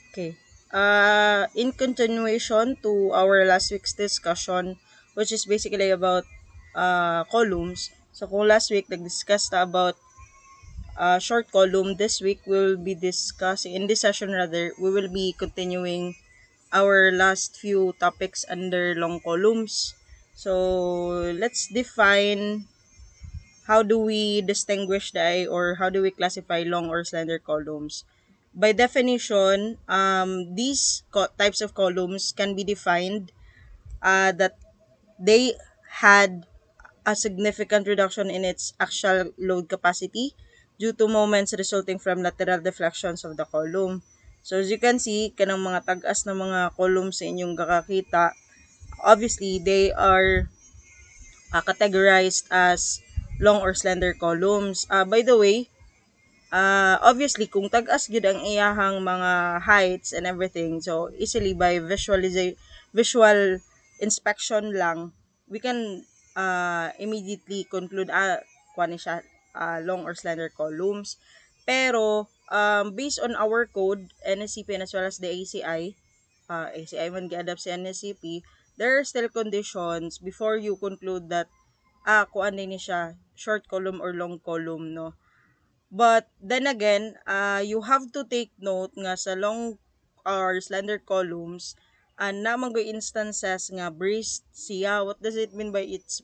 Okay. In continuation to our last week's discussion, which is basically about columns. So kung last week nag-discuss na about short column, this week we will be discussing, in this session rather, we will be continuing our last few topics under long columns. So let's define how do we distinguish or how do we classify long or slender columns. By definition, these types of columns can be defined that they had a significant reduction in its axial load capacity due to moments resulting from lateral deflections of the column. So as you can see, kanang mga tag-as na mga columns sa inyong kakakita, obviously they are categorized as long or slender columns. By the way, obviously kung tag-as gyud ang iyahang mga heights and everything, so easily by visual inspection lang, we can immediately conclude kuan ni siya long or slender columns. Pero based on our code NSCP and as well as the ACI, ACI man gi-adapt si NSCP, there are still conditions before you conclude that kuan ni siya short column or long column, no. But then again, you have to take note nga sa long or slender columns, na mga instances nga braced siya. What does it mean by it's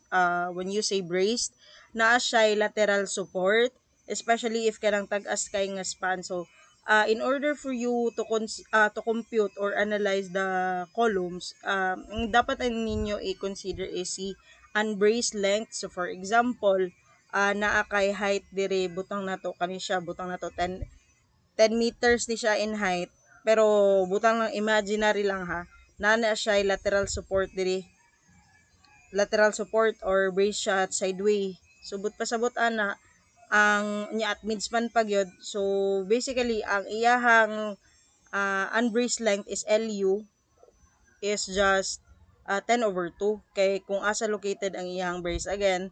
when you say braced? Naa siya lateral support, especially if kanang tag-as kay nga span. So, in order for you to to compute or analyze the columns, ang dapat ang ninyo i-consider is si unbraced length. So, for example, naa kay height dire butang nato kani siya butang nato 10 meters ni siya in height, pero butang lang imaginary lang ha, na siya lateral support dire, lateral support or brace siya at sideway, subot pasabot ana ang nya at midspan pa gyud. So basically ang iyahang unbraced length is LU is just 10 over 2 kay kung asa located ang iyahang brace. Again,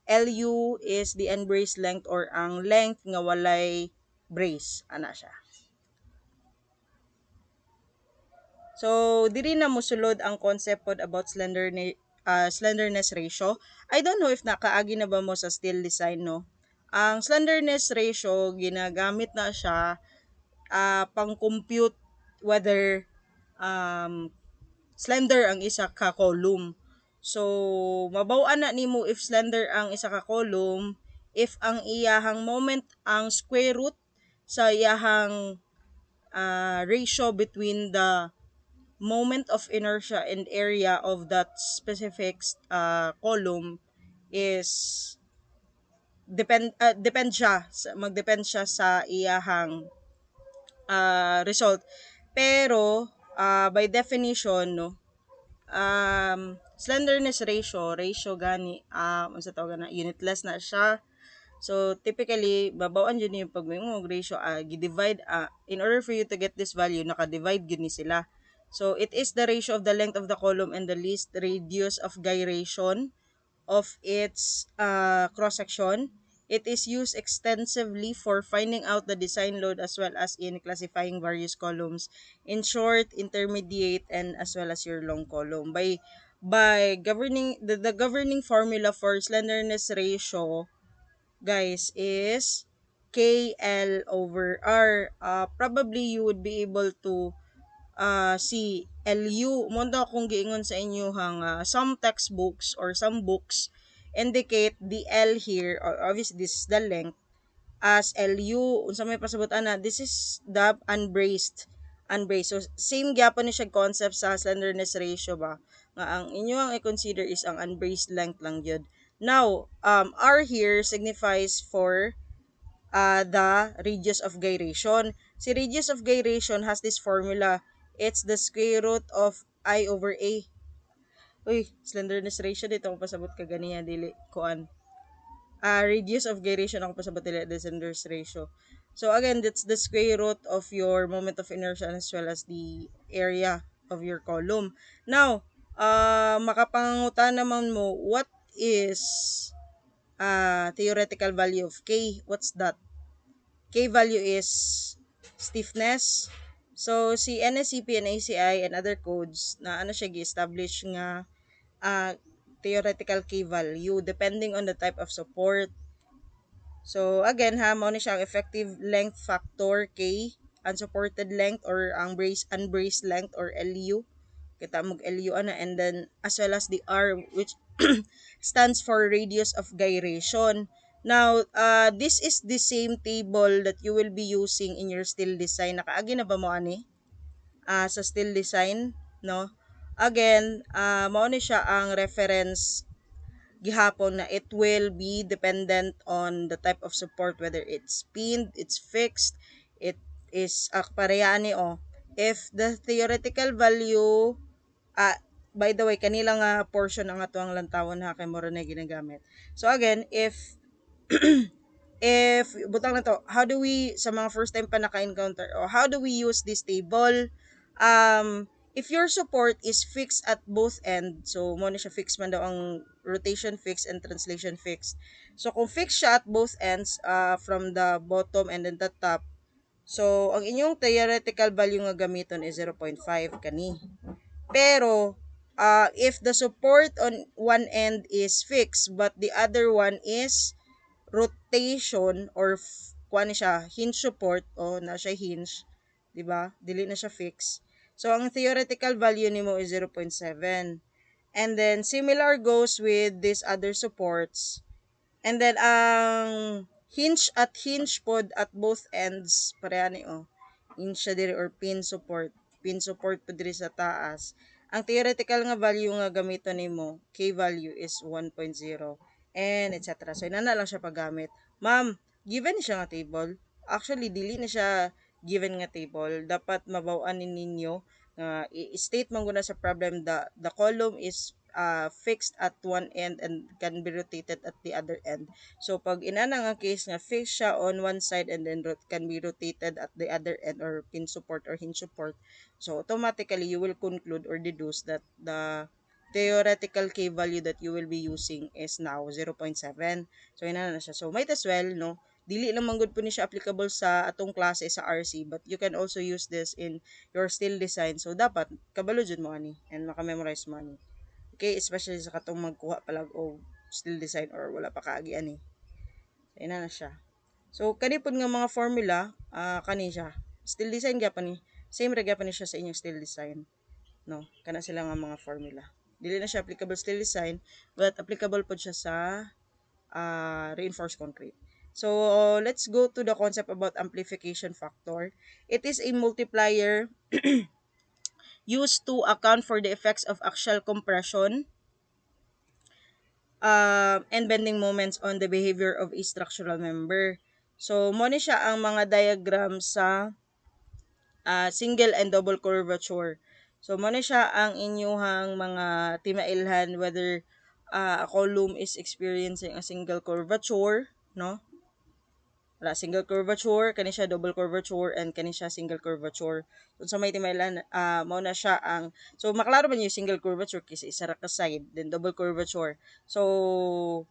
LU is the end brace length or ang length nga walay brace ana siya. So diri na mosulod ang concept pod about slenderness ratio. I don't know if nakaagi na ba mo sa steel design, no. Ang slenderness ratio ginagamit na siya pang compute whether um, slender ang isa ka column. So, mabaw-an na nimo if slender ang isa ka column if ang iyahang moment ang square root sa iyahang ratio between the moment of inertia and area of that specific column is depend siya magdepend siya sa iyahang result. Pero by definition, no, slenderness ratio gani unsa tawag na unitless na siya. So typically babawaan jud yung pag mo ratio gi-divide in order for you to get this value naka-divide gyud ni sila. So it is the ratio of the length of the column and the least radius of gyration of its cross section. It is used extensively for finding out the design load as well as in classifying various columns in short, intermediate, and as well as your long column. By governing the governing formula for slenderness ratio, guys, is KL over R. Probably you would be able to si LU monta kung giingon sa inyo hang some textbooks or some books indicate the L here, or obviously this is the length, as LU unsa may pasabot ana, this is the unbraced. So same gyapon ni siya concept sa slenderness ratio ba nga ang inyo ang i-consider is ang unbraced length lang gyud. Now R here signifies for the radius of gyration. Si radius of gyration has this formula. It's the square root of I over A. Uy, slenderness ratio dito ako pasabot ka ganiya dili kuan. Radius of gyration ako pasabot dili the slenderness ratio. So again, that's the square root of your moment of inertia as well as the area of your column. Now, makapangutan naman mo, what is theoretical value of K? What's that? K value is stiffness, So si NSCP and ACI and other codes na ano siya gi-establish nga theoretical key value depending on the type of support. So again ha, mao ni siya ang effective length factor K, unsupported length or ang unbraced length or LU. Kita mo LU ana, and then as well as the R, which stands for radius of gyration. Now, this is the same table that you will be using in your steel design. Nakaagi na ba mo ani? Sa steel design, no? Again, mao ni siya ang reference gihapon na it will be dependent on the type of support, whether it's pinned, it's fixed, it is pareha ni if the theoretical value, ah by the way, kanila nga portion ang atuang lantawon ha kay mura na ginagamit. So again, if butang na to, how do we, sa mga first time pa naka-encounter, o how do we use this table? If your support is fixed at both ends, so mo na siya fixed man daw ang rotation fixed and translation fixed. So kung fixed siya at both ends, from the bottom and then the top, so ang inyong theoretical value nga gamiton is 0.5 kani. Pero if the support on one end is fixed but the other one is rotation or kuha ni siya hinge support o na siya hinge, di ba? Dili na siya fix. So ang theoretical value nimo is 0.7. And then similar goes with these other supports. And then ang hinge pod at both ends pareha ni hinge siya diri or pin support pod diri sa taas. Ang theoretical nga value nga gamiton nimo, K value is 1.0 and etc. So inana lang siya paggamit. Ma'am, given siya nga table. Actually dili na siya given nga table. Dapat mabaw-an ninyo nga i-state man guna sa problem, the column is fixed at one end and can be rotated at the other end. So pag inana nga case nga fixed siya on one side and then can be rotated at the other end or pin support or hinge support, so automatically you will conclude or deduce that the theoretical K value that you will be using is now 0.7. So inana na siya. So might as well, no, dili lang man gud po ni siya applicable sa atong klase sa RC, but you can also use this in your steel design. So dapat kabalo jud mo ani and maka-memorize mo ani. Okay, especially sa katong magkuha palag og steel design or wala pa kaagi ani. So ina na siya. So kani pud nga mga formula, kani siya. Steel design gyapon ni. Same ra gyapon ni siya sa inyong steel design. No, kana sila nga mga formula. Dili na siya applicable steel design, but applicable pod siya sa reinforced concrete. So let's go to the concept about amplification factor. It is a multiplier used to account for the effects of axial compression and bending moments on the behavior of a structural member. So mo ni siya ang mga diagram sa single and double curvature. So mo ni siya ang inyuhang mga timailhan whether a column is experiencing a single curvature, no? Wala, single curvature, kani siya double curvature, and kani siya single curvature. So may timaylan, mao na siya ang, so maklaro man yung single curvature kasi isa ra ka side, then double curvature. So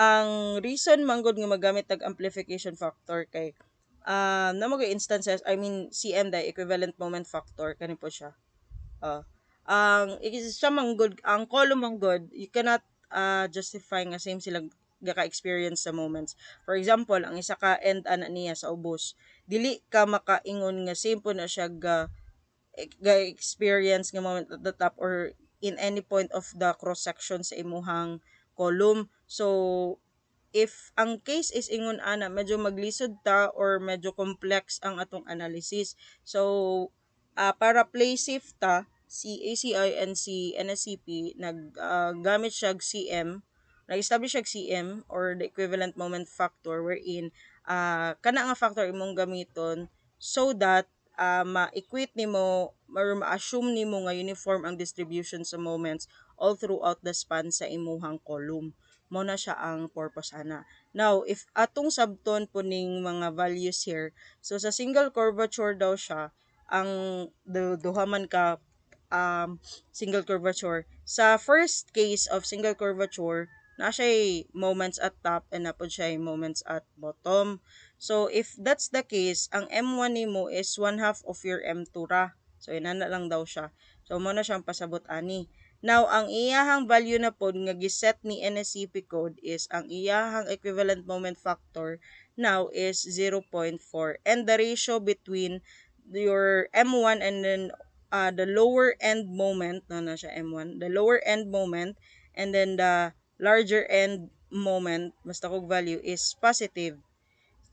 ang reason manggod nga magamit tag amplification factor kay na mga instances, I mean CM dai equivalent moment factor kani po siya. Ang isa manggod, ang column manggod, you cannot justify nga same sila gaka-experience sa moments. For example, ang isa ka end ana niya sa ubos, dili ka makaingon nga same po na siya ga-experience nga moment at the top or in any point of the cross section sa imuhang column. So if ang case is ingon ana medyo maglisod ta or medyo complex ang atong analysis, so para play safe ta, si ACI and si NSCP gamit siya CM, nag-establish siya CM or the equivalent moment factor, wherein kana nga factor imong gamiton so that ma-equate nimo or ma-assume nimo nga uniform ang distribution sa moments all throughout the span sa imuhang column. Mao na siya ang purpose ana. Now, if atong sabton po ning mga values here, so sa single curvature daw siya, ang duha man ka single curvature. Sa first case of single curvature, na siya moments at top and na po siya moments at bottom. So if that's the case, ang M1 nimo is 1/2 of your M2 ra. So inana lang daw siya. So mo na siyang pasabot ani. Now ang iyahang value na pod nga giset ni NSCP code is ang iyahang equivalent moment factor now is 0.4, and the ratio between your M1 and then the lower end moment na siya M1, the lower end moment and then the larger end moment basta kog value is positive.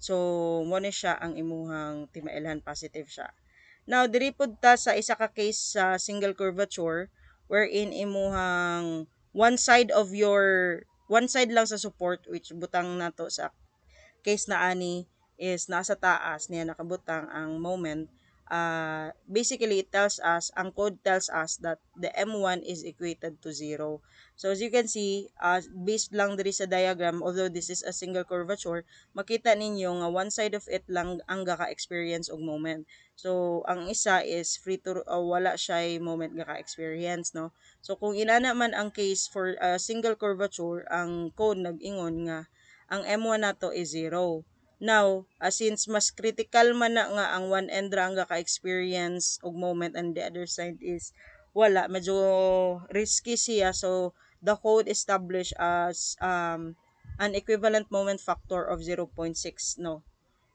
So mo ni siya ang imuhang timailhan, positive siya. Now diri pud ta sa isa ka case sa single curvature wherein imuhang one side lang sa support, which butang nato sa case na ani is nasa taas niya nakabutang ang moment. Basically it tells us, ang code tells us that the M1 is equated to 0. So as you can see, based lang diri sa diagram, although this is a single curvature, makita ninyo nga one side of it lang ang gaka-experience og moment. So ang isa is free to wala siya moment gaka-experience, no. So kung inana man ang case for a single curvature, ang code nag-ingon nga ang M1 nato is 0. Now, since mas critical man na nga ang one end ra ang ka-experience og moment and the other side is wala, medyo risky siya. So the code established as an equivalent moment factor of 0.6, no.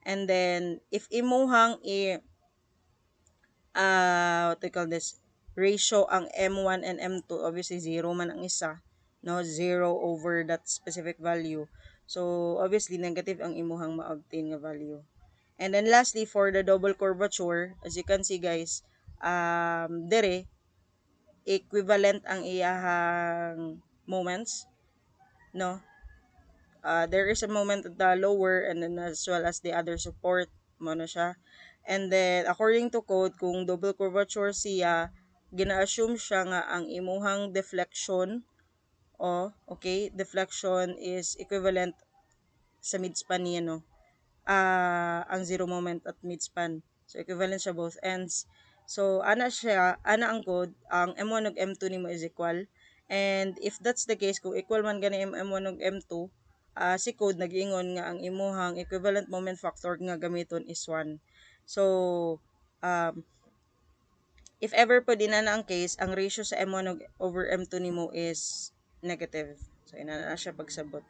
And then if imuhang what do you call this, ratio ang M1 and M2, obviously 0 man ang isa, no, 0 over that specific value. So obviously negative ang imuhang ma-obtain nga value. And then lastly, for the double curvature, as you can see guys, dere equivalent ang iyahang moments, no. There is a moment at the lower and then as well as the other support mo na siya. And then according to code, kung double curvature siya, gina-assume siya nga ang imuhang deflection, okay, deflection is equivalent sa midspan niya, no. Ang zero moment at midspan. So equivalent siya both ends. So ana ang code, ang M1 ug M2 nimo is equal. And if that's the case, kung equal man gani M1 ug M2, si code nag-ingon nga ang imuhang equivalent moment factor nga gamiton is 1. So um, if ever po din na ang case, ang ratio sa M1 over M2 nimo is negative. So ina na siya pagsabot.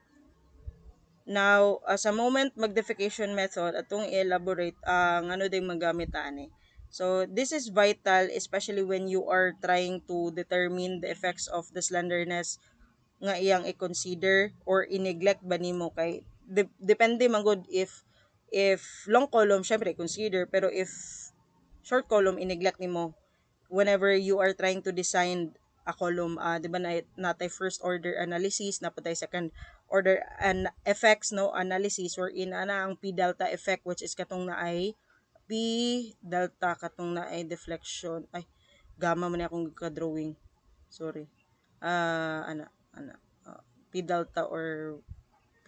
Now, sa moment magnification method, atong i-elaborate ang ano din magamit ani. So, this is vital especially when you are trying to determine the effects of the slenderness nga iyang i-consider or i-neglect ba nimo kay depende man gud if long column syempre consider, pero if short column i-neglect nimo whenever you are trying to design a column. Di ba natay first order analysis, napatay second order effects, no, analysis wherein ana ang p delta effect, which is katong na ay p delta katong na ay deflection, ay gamma man akong ka-drawing, sorry. Ana p delta or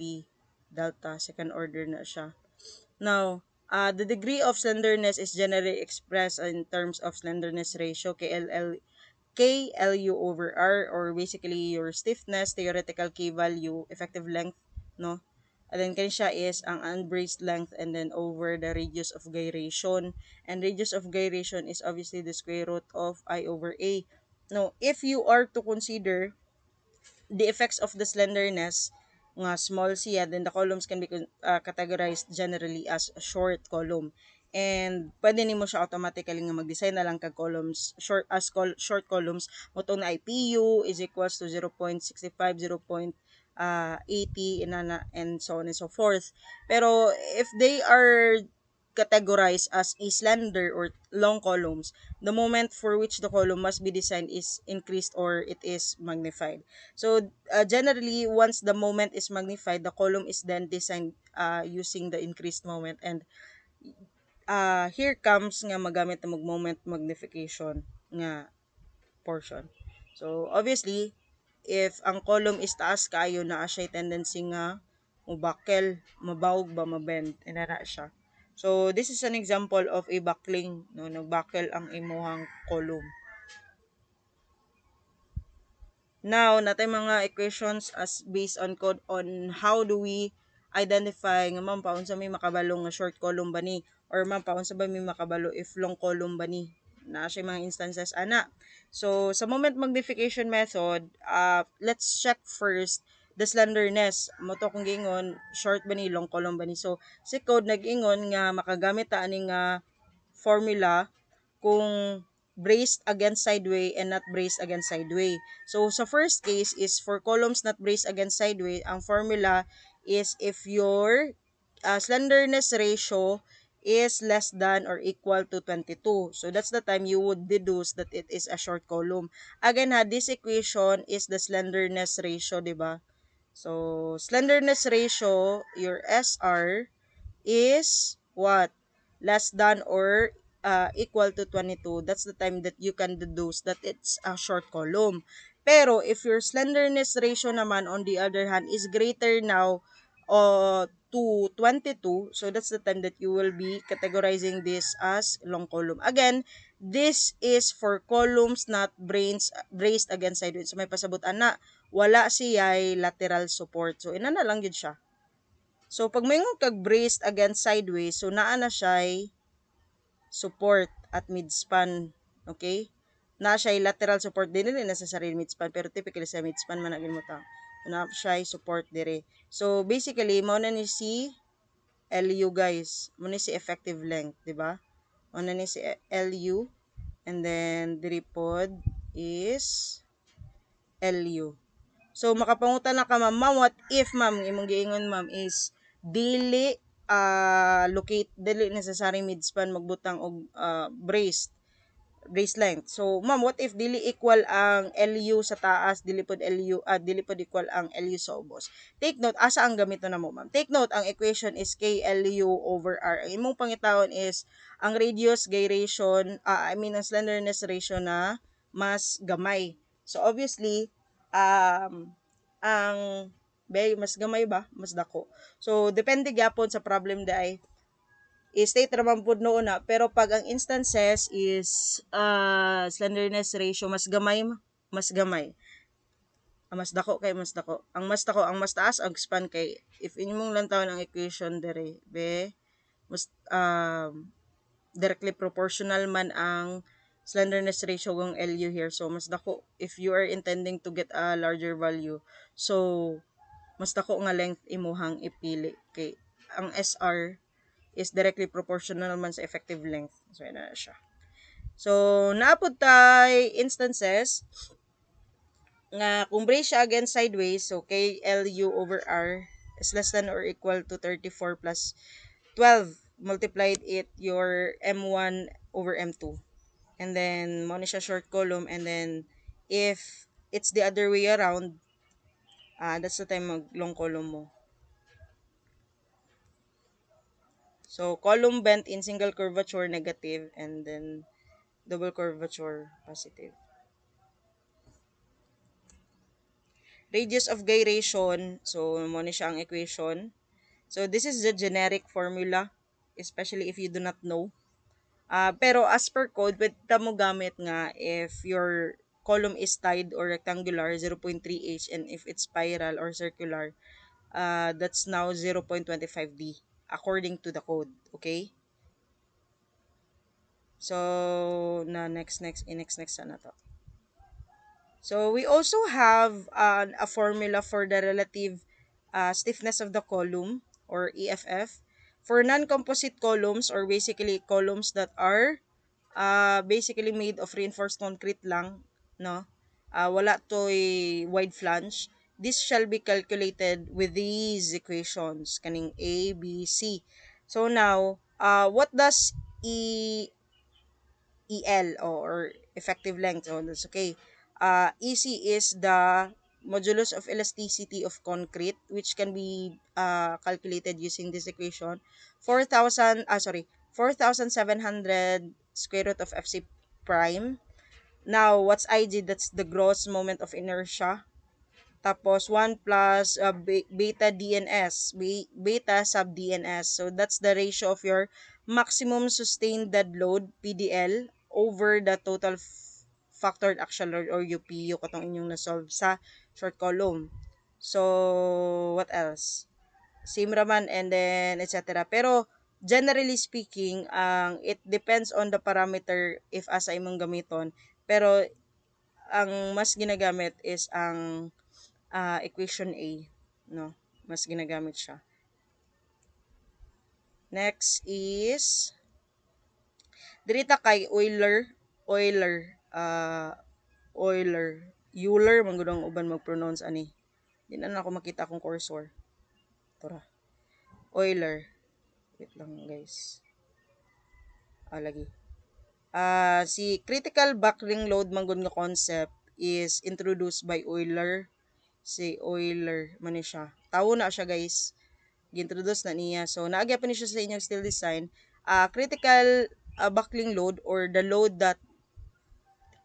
p delta second order na siya. Now, the degree of slenderness is generally expressed in terms of slenderness ratio, KLU over R, or basically your stiffness, theoretical K value, effective length, no? And then siya is ang unbraced length and then over the radius of gyration. And radius of gyration is obviously the square root of I over A. No, if you are to consider the effects of the slenderness nga small siya, then the columns can be categorized generally as a short column. And pwede nimo siya automatically nga mag-design na lang kag columns short columns mo na IPU is equals to 0.65, 0.80 and so on and so forth. Pero if they are categorized as a slender or long columns, the moment for which the column must be designed is increased or it is magnified. So generally, once the moment is magnified, the column is then designed using the increased moment. And here comes nga magamit na moment magnification nga portion. So obviously, if ang column is taas kayo, naa siya tendency nga mubakel, mabawog ba, mabend, inara siya. So this is an example of a buckling, no, nagbakel ang imuhang column. Now, natay mga equations as based on code on how do we identify nga ma'am paunsa may makabalo nga short column ba ni, or ma'am paunsa ba may makabalo if long column ba ni, na siya mga instances ana. So sa moment magnification method, let's check first the slenderness mo to kung gingon short ba ni long column ba ni. So si code nag-ingon nga makagamit ta ani nga formula kung braced against sideway and not braced against sideway. So, sa first case is for columns not braced against sideway, ang formula is if your slenderness ratio is less than or equal to 22. So, that's the time you would deduce that it is a short column. Again ha, this equation is the slenderness ratio, di ba? So, slenderness ratio, your SR, is what? Less than or equal to 22. That's the time that you can deduce that it's a short column. Pero if your slenderness ratio naman on the other hand is greater now to 22, so that's the time that you will be categorizing this as long column. Again, this is for columns not braced against sideways. So may pasabot ana, wala siya'y lateral support. So ina na lang yun siya. So, pag mayroon kag braced against sideways, so naa na siya'y support at midspan. Okay? Naa siya'y lateral support din na sa sarili midspan, pero typically sa midspan man naging mo ta. Na siya'y support dire. So, basically, mo na ni si LU guys. Mo ni si effective length, di ba? Mo na ni si LU. And then, diri pod is LU. So makapangutan na ka ma'am, what if ma'am imong giingon ma'am is dili locate dili necessary midspan magbutang og brace length. So ma'am, what if dili equal ang LU sa taas, dili pod equal ang LU sa ubos. Take note asa ang gamito na mo ma'am. Take note ang equation is KLU over R. Ang imong pangitawon is ang radius gyration, ang slenderness ratio na mas gamay. So obviously, ang mas gamay ba mas dako. So depende gyapon sa problem day i-state naman po noon na, pero pag ang instances is slenderness ratio mas gamay, mas dako kay mas dako, ang mas taas ang span kay if inyong lang tawon ang equation dire be mas directly proportional man ang slenderness ratio ng LU here, so mas dako if you are intending to get a larger value, so mas dako nga length imuhang ipili kay ang SR is directly proportional man sa effective length. So, yun na siya. So, naapod tay instances nga kung brace siya against sideways, so KLU over R is less than or equal to 34 plus 12 multiplied it your M1 over M2. And then, mo ni siya short column. And then, if it's the other way around, that's the time mag long column mo. So, column bent in single curvature, negative, and then double curvature, positive. Radius of gyration, so mo ni siya ang equation. So, this is the generic formula, especially if you do not know. Pero as per code, pwede mo gamit nga if your column is tied or rectangular, 0.3H, and if it's spiral or circular, that's now 0.25D according to the code. Okay? So, next sana to. So, we also have a formula for the relative stiffness of the column or EFF. For non-composite columns or basically columns that are basically made of reinforced concrete lang, no? Wala to'y wide flange. This shall be calculated with these equations, kaning A, B, C. So now, what does EL or effective length? Oh, that's okay. EC is the modulus of elasticity of concrete, which can be calculated using this equation. 4,700 square root of FC prime. Now, what's IG? That's the gross moment of inertia. Tapos 1 plus beta DNS, beta sub DNS. So that's the ratio of your maximum sustained dead load, PDL, over the total factored axial load or UPU katong inyong na-solve sa short column. So, what else? same raman and then etc. Pero generally speaking, ang it depends on the parameter if asa imong gamiton. Pero ang mas ginagamit is ang equation A, no? Mas ginagamit siya. Next is dirita kay Euler, Euler man gud ang uban mag-pronounce ani. Di na ako makita akong cursor. Tora. Euler. Wait lang guys. Lagi. Si critical backling load man gud nga concept is introduced by Euler. Si Euler man ni siya. Tawo na siya guys. Gi-introduce na niya. So naagya pa ni siya sa inyong steel design. Critical backling load or the load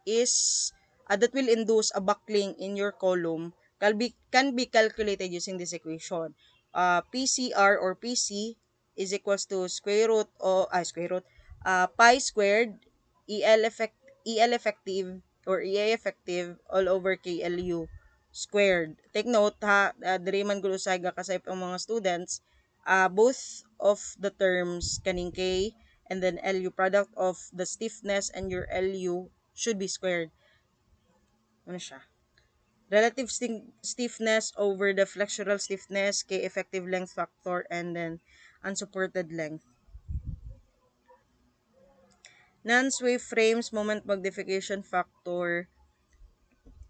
is that will induce a buckling in your column can be calculated using this equation. PCR or PC is equals to square root pi squared EL effective or EA effective all over KLU squared. Take note ha, diri man gud usay ga kasayp ang mga students, both of the terms kaning K and then LU product of the stiffness and your LU should be squared. Ano siya? Relative stiffness over the flexural stiffness, K effective length factor, and then unsupported length. Non-sway frames moment magnification factor.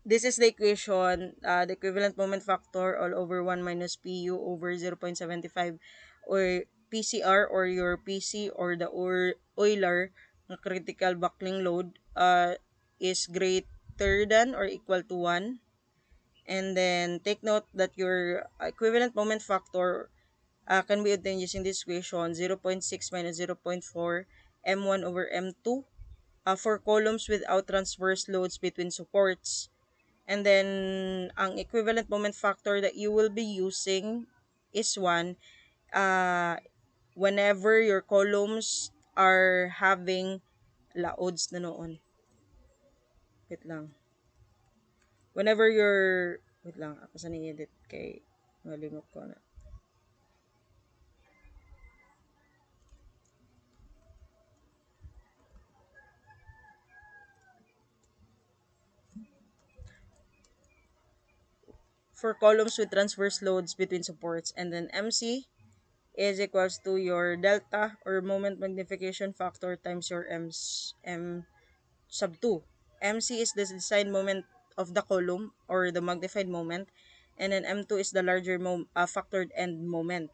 This is the equation, the equivalent moment factor all over 1 minus PU over 0.75 or PCR or your PC or the Euler critical buckling load is greater than or equal to 1. And then take note that your equivalent moment factor can be obtained using this equation 0.6 minus 0.4 m1 over m2 for columns without transverse loads between supports. And then ang equivalent moment factor that you will be using is 1 uh, whenever your columns are having laods na noon. Wait lang. Whenever your wait lang, ako sa ni-edit kay malimot ko na. For columns with transverse loads between supports, and then MC is equals to your delta or moment magnification factor times your M sub 2. MC is the design moment of the column or the magnified moment, and then M2 is the larger factored end moment.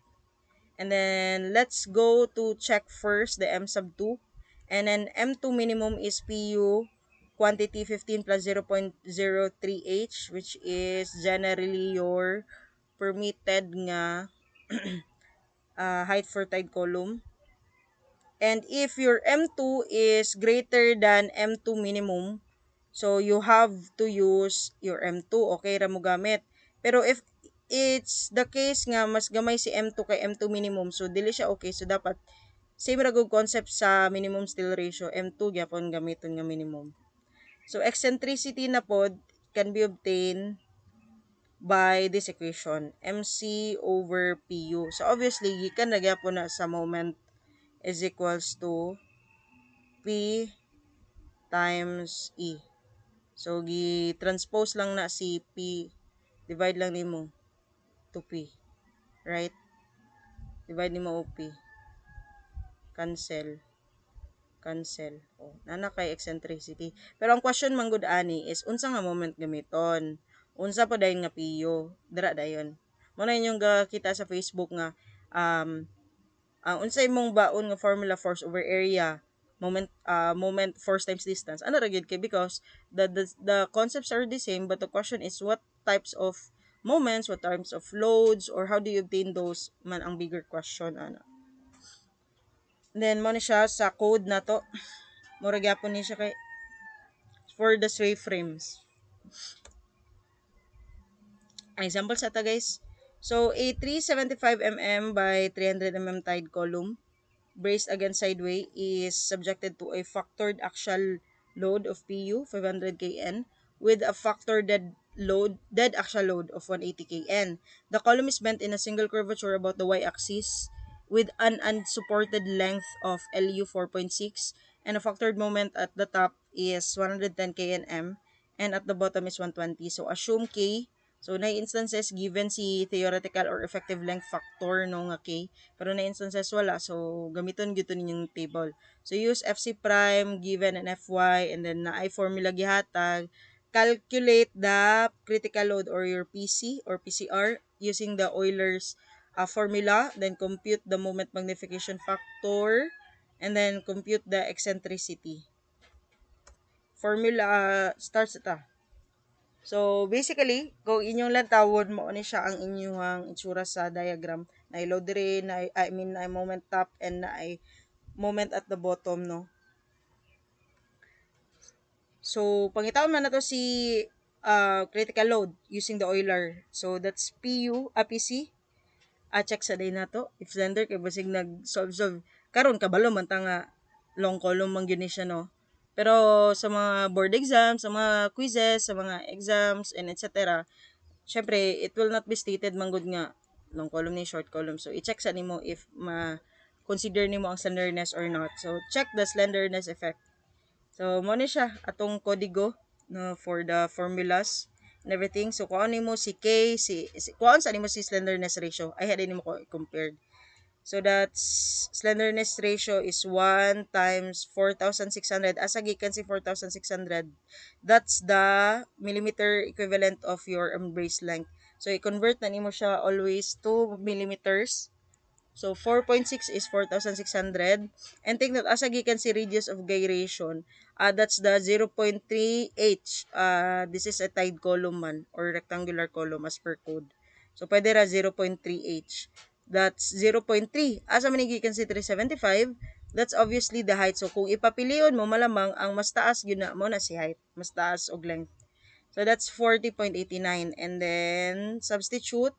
And then let's go to check first the M sub 2. And then M2 minimum is PU quantity 15 plus 0.03H, which is generally your permitted nga height for tide column. And if your M2 is greater than M2 minimum, so you have to use your M2. Okay ra mo gamit. Pero if it's the case nga mas gamay si M2 kay M2 minimum, so dili siya okay. So dapat same ra gud concept sa minimum steel ratio, M2 gyapon gamiton nga minimum. So eccentricity na pod can be obtained by this equation, MC over PU. So obviously gikan na gyapon na sa moment is equals to P times E. So gi-transpose lang na si P, divide lang nimo to P, right? Divide nimo og P. Cancel. Cancel. Nana kay eccentricity. Pero ang question man gud ani is unsa nga moment gamiton? Unsa pa dayon nga PU? Dira dayon. Mo na inyong kita sa Facebook nga ang unsa imong baon nga formula force over area moment force times distance. Ano ra gyud kay because the concepts are the same but the question is what types of moments, what types of loads or how do you obtain those man ang bigger question ana. Then mo ni siya sa code na to. Mura gyapon ni siya kay for the sway frames. Example sa ta guys. So a 375 mm by 300 mm tide column braced against sideway is subjected to a factored axial load of PU 500 kN with a factored dead dead actual load of 180 kN. The column is bent in a single curvature about the y-axis with an unsupported length of LU 4.6 and a factored moment at the top is 110 kNm and at the bottom is 120. So assume K. So na instances given si theoretical or effective length factor no nga K, pero na instances wala. So gamiton gyud ninyong table. So use FC prime given an FY and then na ay formula gihatag. Calculate the critical load or your PC or PCR using the Euler's formula, then compute the moment magnification factor, and then compute the eccentricity. Formula starts ita. So basically, kung inyong lantawon mo ni siya ang inyong itsura sa diagram, na load diri, na na moment top and na moment at the bottom no. So pangitaon man nato si critical load using the Euler. So that's PC. Check sa day nato if slender kay basig nag-solve karon kabalo man ta nga long column man gyud ni siya no. Pero sa mga board exams, sa mga quizzes, sa mga exams and etc. Syempre it will not be stated man gud nga long column ni short column. So i-check sa nimo if consider nimo ang slenderness or not. So check the slenderness effect. So mo ni siya atong kodigo no for the formulas and everything. So kuan nimo si K, kuan sa nimo si slenderness ratio. Ay had nimo ko compared. So that's slenderness ratio is 1 times 4,600. Asa gikan si 4,600. That's the millimeter equivalent of your embrace length. So i-convert na nimo siya always to millimeters. So 4.6 is 4,600. And take note, asa gikan si radius of gyration, that's the 0.3 h. This is a tied column man or rectangular column as per code. So pwede ra 0.3 h. That's 0.3. Asa man gikan si 375? That's obviously the height. So kung ipapilion mo, malamang ang mas taas yun na mo na si height. Mas taas og length. So that's 40.89. And then substitute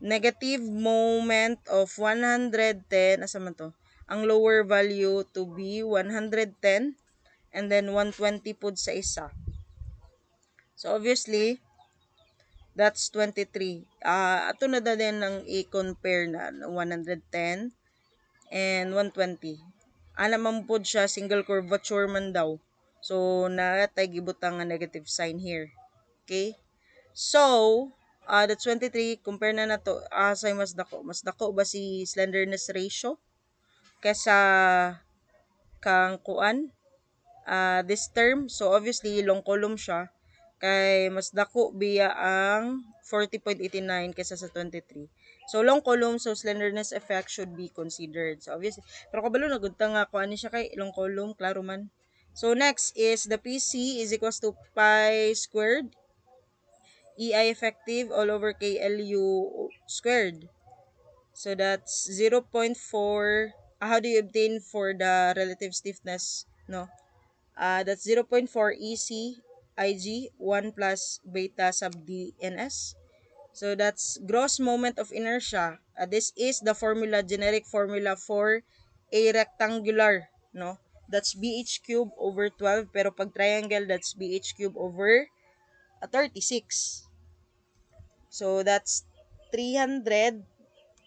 negative moment of 110, asa man to? Ang lower value to be 110 and then 120 pud sa isa. So obviously, that's 23. Ato na din ang i-compare na 110 and 120. Ana man pud siya single curvature man daw. So natay gibutang nga negative sign here. Okay? So, the 23, compare na nato, say mas dako. Mas dako ba si slenderness ratio kesa kang kuan? This term. So, obviously, long column siya. Kay mas dako biya ang 40.89 kesa sa 23. So, long column, so slenderness effect should be considered. So, obviously, pero kabalo na gud nga kuan ni siya kay long column, klaro man. So, next is the PC is equals to pi squared EI effective all over KLU squared. So that's 0.4. How do you obtain for the relative stiffness? No. That's 0.4 EC IG 1 plus beta sub DNS. So that's gross moment of inertia. This is the formula, generic formula for a rectangular, no? That's BH cube over 12, pero pag triangle, that's BH cube over 36. So that's 300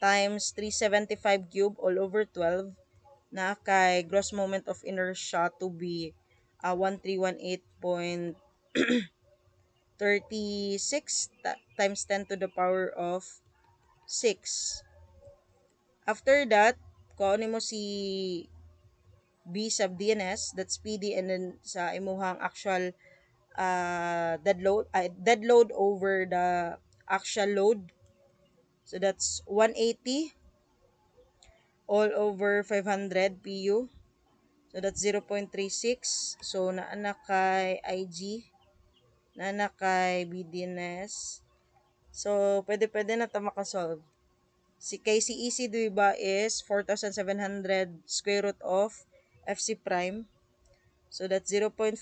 times 375 cube all over 12 na kay gross moment of inertia to be 1318.36 times 10 to the power of 6. After that, kuha mo si B sub DNS, that's PD, and then sa imuhang actual dead load over the actual load. So that's 180 all over 500 PU. So that's 0.36. So naana kay IG, naana kay BDNS. So pwede na ta makasolve. Si KCEC diba is 4,700 square root of FC prime. So that's 0.4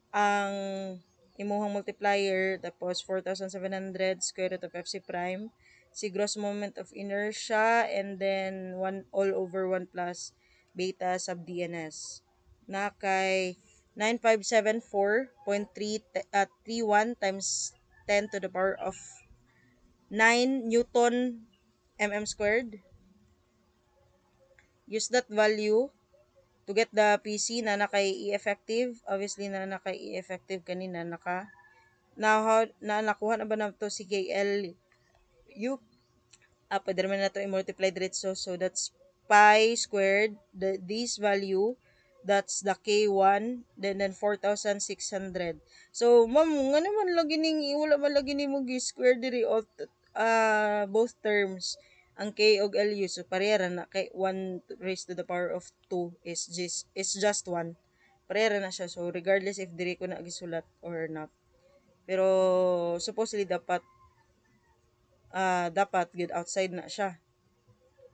ang imuhang multiplier, tapos 4,700 square root of FC prime, si gross moment of inertia, and then 1 all over 1 plus beta sub DNS. Na kay 9574.31 times 10 to the power of 9 Newton mm squared. Use that value to get the PC na nakay E-effective. Obviously, na nakay E-effective kanina, nakuha na ba na to si KLU? Pwede naman na to i-multiply diretso. So, that's pi squared, this value, that's the K1, then 4,600. So, ma'am, nga naman lagi ning, wala man lagi ni mo square diri both terms, ang K og LU. So, parehara na, kay 1 raised to the power of 2 is just 1. Parehara na siya. So, regardless if diri ko na gisulat or not. Pero, supposedly, dapat good outside na siya.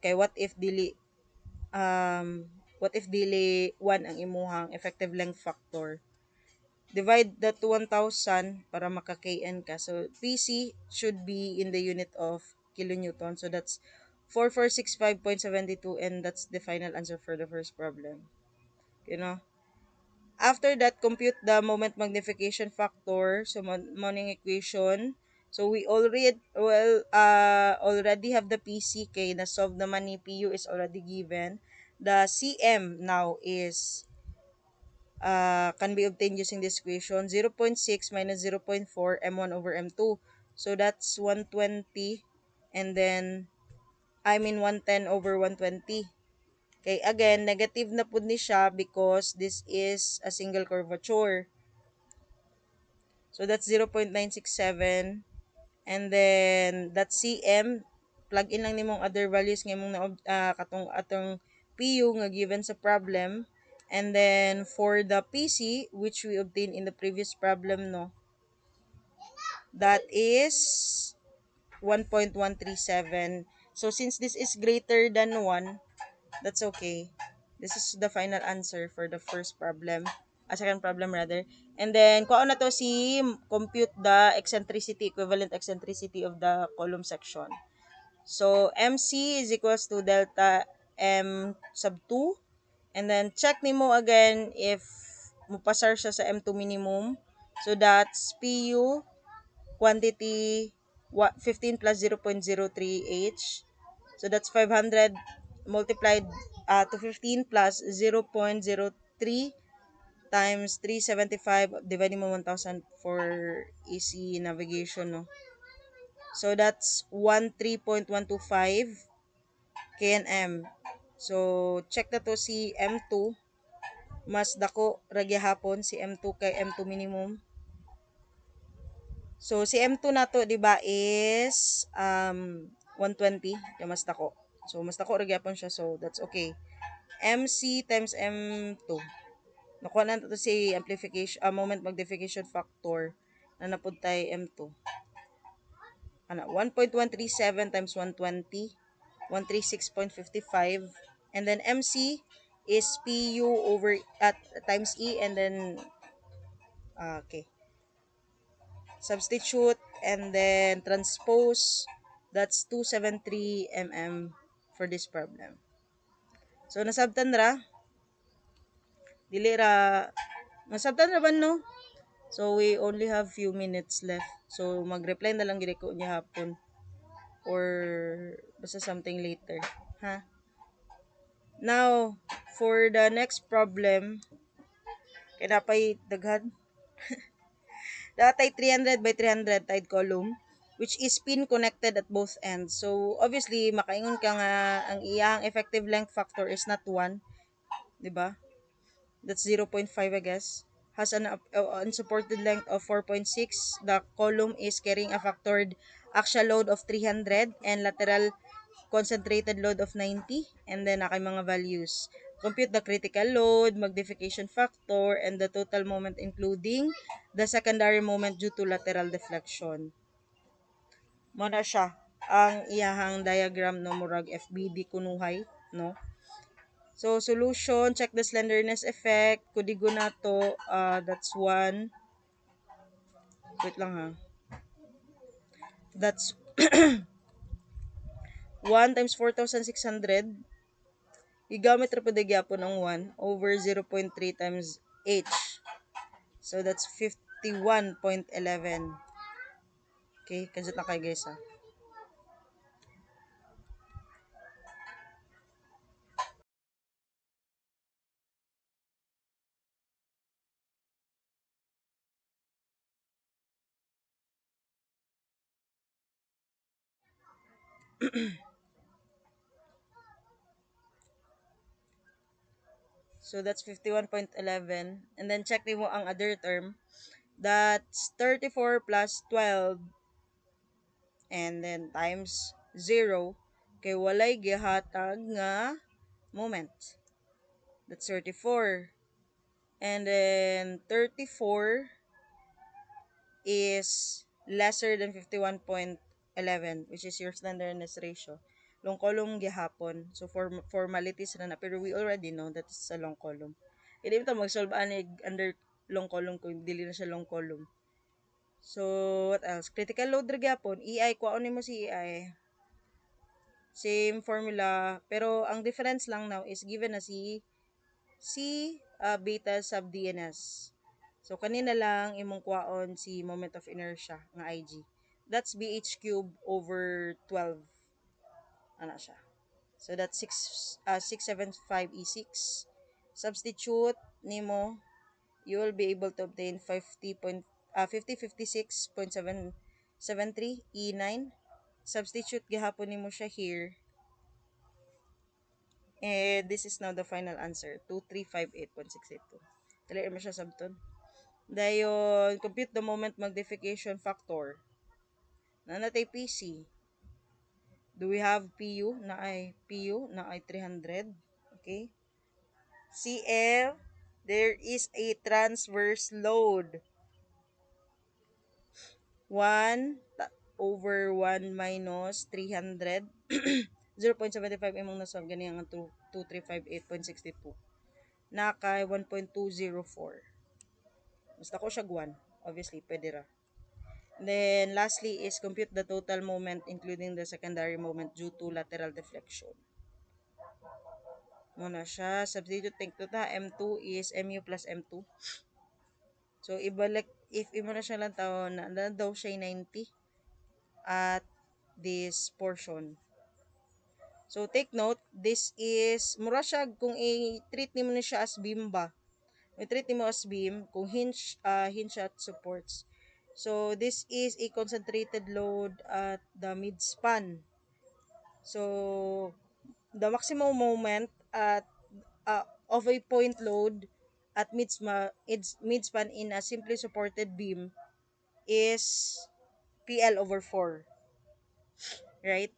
Kay what if dili 1 ang imuhang effective length factor? Divide that to 1,000 para maka-KN ka. So, PC should be in the unit of kilonewton. So, that's 4465.72 and that's the final answer for the first problem. You know? After that, compute the moment magnification factor. So, morning equation. So, we already have the PCK na solve naman ni PU is already given. The CM now is can be obtained using this equation. 0.6 minus 0.4 M1 over M2. So, that's 120. And then, 110 over 120. Okay, again, negative na po ni siya because this is a single curvature. So, that's 0.967. And then, that's CM. Plug in lang nimong other values ng mong katong atong PU nga given sa problem. And then, for the PC, which we obtained in the previous problem, no, that is 1.137. So, since this is greater than 1, that's okay. This is the final answer for the first problem. Second problem rather. And then, kuha na to si compute the eccentricity, equivalent eccentricity of the column section. So, MC is equals to delta M sub 2. And then, check nimo again if mupasar siya sa M2 minimum. So, that's PU quantity 15 plus 0.03H. So, that's 500 multiplied to 15 plus 0.03 times 375 dividing mo 1,000 for easy navigation, no? So, that's 13.125 kNm. So, check na to si M2. Mas dako ragya hapon si M2 kay M2 minimum. So, si M2 nato, di ba, is 120. Kaya mas dako. So, mas dako ragya hapon siya. So, that's okay. MC times M2. Nakuha na to si amplification, moment magnification factor na napuntay M2. 1.137 times 120, 136.55. And then MC is PU over at times E and then okay. Substitute and then transpose. That's 273 mm for this problem. So nasabtan ra dili ra nasabtan ra ba no? So we only have few minutes left. So mag-reply na lang gid ko niya hapon or basta something later, ha? Now, for the next problem, kay napay daghan. Datay 300 by 300 tide column which is pin connected at both ends. So obviously makaingon ka nga ang iyang effective length factor is not 1, di ba? That's 0.5 I guess. Has an unsupported length of 4.6. The column is carrying a factored axial load of 300 and lateral concentrated load of 90. And then nakay mga values. Compute the critical load, magnification factor, and the total moment including the secondary moment due to lateral deflection. Mo na siya ang iyahang diagram no murag FBD kunuhay, no? So, solution, check the slenderness effect. Kudigo na to, that's 1. Wait lang ha. That's 1 times 4,600. Igamit ra po gyapon ang 1 over 0.3 times H. So that's 51.11. Okay, kanjut na kayo guys ha. So that's 51.11. And then check mo ang other term. That's 34 plus 12 and then times 0 kay walay gihatag nga moment. That's 34. And then 34 is lesser than 51.11 which is your slenderness ratio. Long column gihapon. So for formalities na pero we already know that it's a long column. Hindi mo mag-solve anig under long column kung dili na siya long column. So what else? Critical load ra gyapon. EI kuha mo si EI. Same formula pero ang difference lang now is given na si beta sub DNS. So, kanina lang imong kwaon si moment of inertia nga IG. That's BH cube over 12. Ano siya? So, that's 675 E6. Substitute nimo, you will be able to obtain 5056.773 E9. Substitute gihapon nimo siya here. And this is now the final answer, 2358.682. Dali mo siya sabton. Dayon, compute the moment magnification factor. Na natay PC. Do we have PU na ay 300. Okay. CL, there is a transverse load. 1 over 1 minus 300. 0.75 imong nasab gani ang 2358.62. Nakay 1.204. Basta ko siya 1. Obviously, pwede ra. Then, lastly is compute the total moment including the secondary moment due to lateral deflection. Muna siya. Substitute take to ta. M2 is MU plus M2. So, ibalik, if imo na siya lang taon, na daw siya 90 at this portion. So, take note, this is, mura siya kung i-treat nimo na siya as beam ba. I-treat nimo as beam, kung hinge at supports. So, this is a concentrated load at the mid-span. So, the maximum moment at of a point load at mid-span in a simply supported beam is PL over 4, right?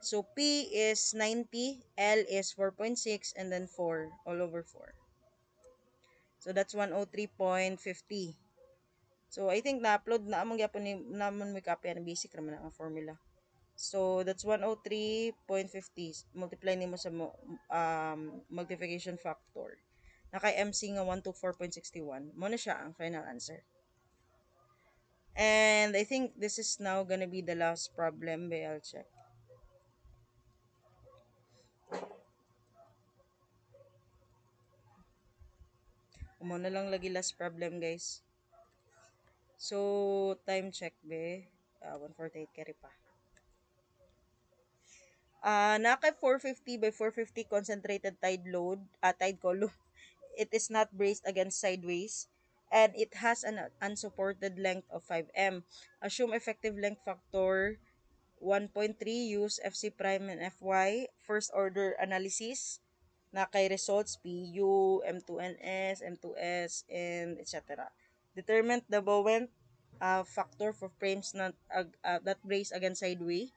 So, P is 90, L is 4.6, and then 4, all over 4. So, that's 103.50. So, I think na-upload na among gyapon ni naman may copy ang basic naman ang formula. So, that's 103.50. Multiply nimo sa multiplication factor. Naka MC nga 124.61. Mo na siya ang final answer. And I think this is now gonna be the last problem. I'll check. Mo na lang lagi last problem, guys. So, time check be. 148 carry pa. Naka 450 by 450 concentrated tide column. It is not braced against sideways and it has an unsupported length of 5M. Assume effective length factor 1.3, use FC prime and FY first order analysis na kay results PU, M2NS, M2S, and etc. Determine the Bowen factor for frames that brace against sideways.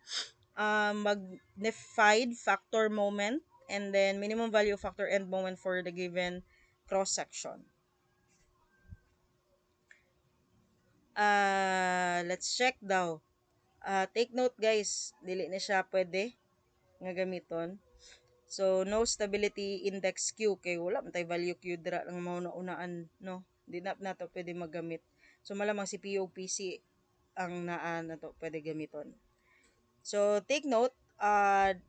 Magnified factor moment, and then minimum value of factor end moment for the given cross section. Let's check daw. Take note guys, dili na siya pwede nga gamiton. So, no stability index Q kay wala man tay value Q dira lang mauna-unaan, no. Di na nato pwede magamit. So, malamang si POPC ang naa na to pwede gamiton. So, take note,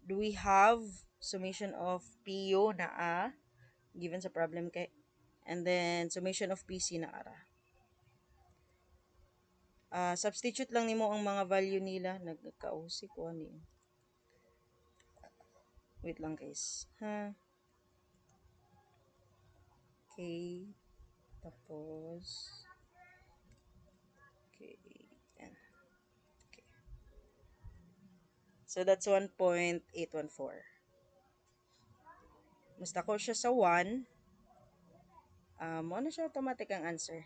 do we have summation of PO na given sa problem kay, and then summation of PC na ara. Substitute lang nimo ang mga value nila. Nagkausi ko ani. Wait lang guys. Ha? Okay. Tapos, okay. Yan. Okay. So, that's 1.814. Basta ko siya sa 1, ano siya automatic ang answer.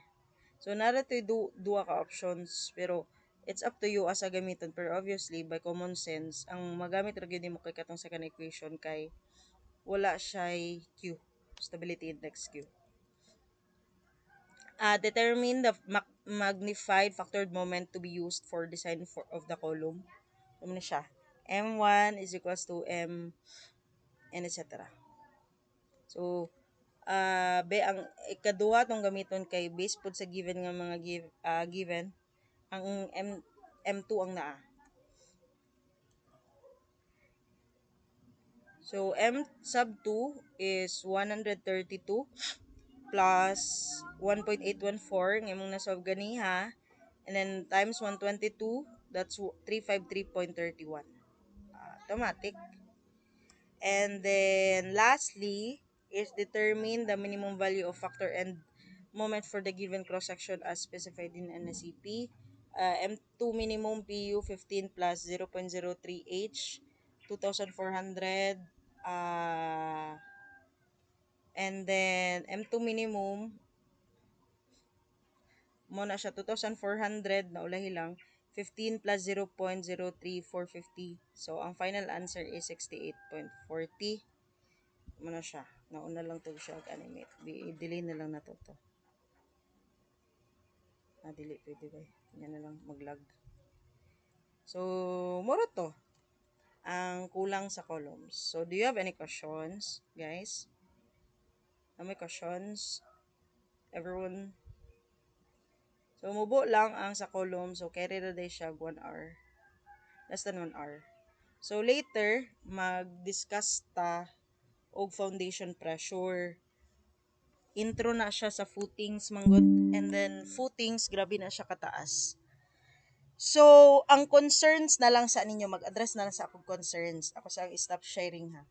So, narito duwa ka options, pero it's up to you asa gamiton. Pero obviously, by common sense, ang magamit ra gyud nimo kay katong second equation kay wala siya Q, stability index Q. Determine the magnified factored moment to be used for design of the column. Ano na siya? M1 is equals to M and etc. So, ang ikaduha tong gamiton kay based pod sa given nga mga given ang M2 ang naa. So M sub 2 is 132 plus 1.814 ng imong nasolve ganiha, and then times 122, that's 353.31. Automatic. And then lastly is determine the minimum value of factor and moment for the given cross section as specified in NSCP. M2 minimum PU 15 plus 0.03H 2,400, and then M2 minimum mo na siya 2,400 na ulahi lang 15 plus 0.03450. So ang final answer is 68.40. Mo na siya. Nauna lang to siya animate. I-delay na lang na to. Delay pwede ba? Yan na lang mag-lag. So, moro to ang kulang sa columns. So, do you have any questions, guys? May questions? Everyone? So, mubo lang ang sa column. So, carry na day siya 1 hour. Less than 1 hour. So, later, mag-discuss ta og foundation pressure. Intro na siya sa footings, manggod. And then, footings, grabe na siya kataas. So, ang concerns na lang sa ninyo, mag-address na lang sa akong concerns. Ako sa stop sharing ha.